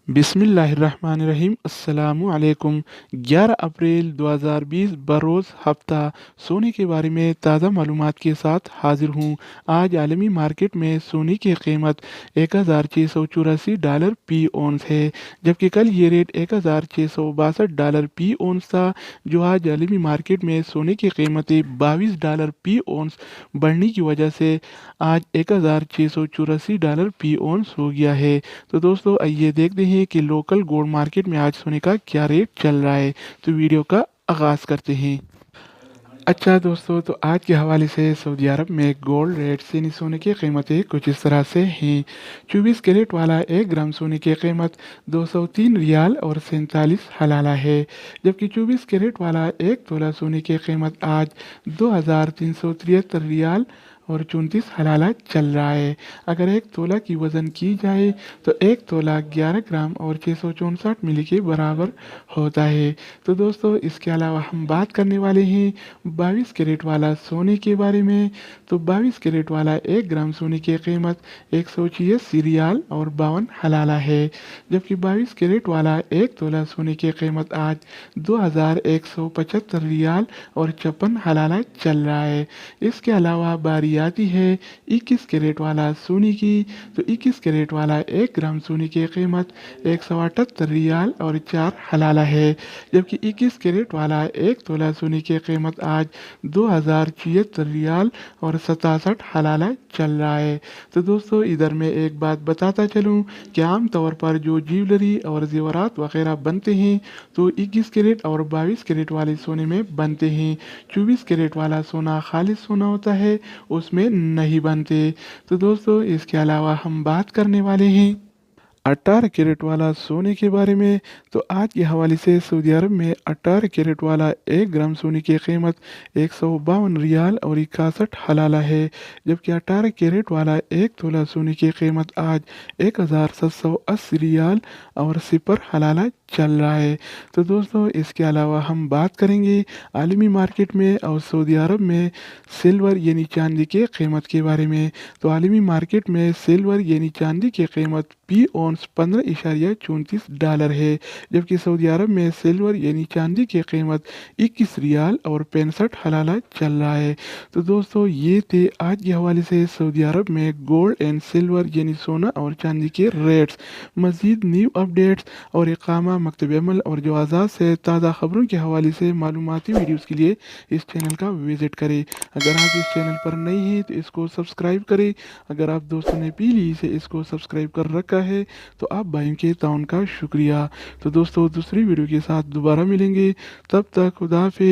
बिस्मिल्लाहिर्रहमानिर्रहीम अस्सलामु अलैकुम। 11 अप्रैल 2020 बरोज़ हफ्ता सोने के बारे में ताज़ा मालूमात के साथ हाजिर हूँ। आज आलमी मार्केट में सोने की कीमत $1684 फी औंस है, जबकि कल ये रेट $1662 फी औंस था। जो आज आलमी मार्केट में सोने की कीमतें $22 फी औंस बढ़ने की वजह से आज $1684 फी औंस हो गया है। तो दोस्तों आइए देखते हैं कि लोकल गोल्ड मार्केट में आज सोने का क्या रेट चल रहा है। तो वीडियो का आगाज़ करते हैं। अच्छा दोस्तों, तो आज के हवाले से सऊदी अरब में गोल्ड रेट यानी सोने की कीमतें कुछ इस तरह से हैं। 24 कैरेट वाला 1 ग्राम सोने की कीमत 203 रियाल और 47 हलाला है, जबकि 24 कैरेट वाला 1 तोला सोने की कीमत आज 2373 रियाल और 34 हलाला चल रहा है। अगर 1 तोला की वज़न की जाए तो 1 तोला 11 ग्राम और 664 मिली के बराबर होता है। तो दोस्तों इसके अलावा हम बात करने वाले हैं 22 कैरेट वाला सोने के बारे में। तो 22 कैरेट वाला 1 ग्राम सोने की कीमत 186 रियाल और 52 हलाला है, जबकि 22 कैरेट वाला 1 तोला सोने की कीमत आज 2175 रियाल और 56 हलाला चल रहा है। इसके अलावा बारी आती है 21 कैरेट वाला सोने की। तो 21 कैरेट वाला 1 ग्राम सोने की कीमत 178 रियाल और 4 हलाला है, जबकि 21 कैरेट वाला 1 तोला सोने की कीमत आज 2076 रियाल और 67 हलाला चल रहा है। तो दोस्तों इधर मैं एक बात बताता चलूँ कि आम तौर पर जो ज्वेलरी और जेवरात वगैरह बनते हैं तो 21 कैरेट और 22 कैरेट वाले सोने में बनते हैं। 24 कैरेट वाला सोना खालिस सोना होता है, उसमें नहीं बनते। तो दोस्तों इसके अलावा हम बात करने वाले हैं 18 कैरेट वाला सोने के बारे में। तो आज के हवाले से सऊदी अरब में 18 कैरेट वाला 1 ग्राम सोने की कीमत 152 रियाल और 61 हलाला है, जबकि 18 कैरेट वाला 1 तोला सोने की कीमत आज 1780 रियाल और 0 हलाला चल रहा है। तो दोस्तों इसके अलावा हम बात करेंगे आलमी मार्केट में और सऊदी अरब में सिल्वर यानी चांदी की कीमत के बारे में। तो आलमी मार्केट में सिल्वर यानी चांदी की कीमत फी औंस $15.34 है, जबकि सऊदी अरब में सिल्वर यानी चांदी की कीमत 21 रियाल और 65 हलाला चल रहा है। तो दोस्तों ये थे आज के हवाले से सऊदी अरब में गोल्ड एंड सिल्वर यानी सोना और चांदी के रेट्स। मज़ीद न्यू अपडेट्स और इकामा मकतब अमल और जो आज़ाद से ताज़ा खबरों के हवाले से मालूमाती वीडियोज़ के लिए इस चैनल का विज़िट करें। अगर आप इस चैनल पर नए हैं तो इसको सब्सक्राइब करें। अगर आप दोस्तों ने पहले से इसको सब्सक्राइब कर रखा है तो आप भाइयों के ताउन का शुक्रिया। तो दोस्तों दूसरी वीडियो के साथ दोबारा मिलेंगे, तब तक खुदा हाफिज़।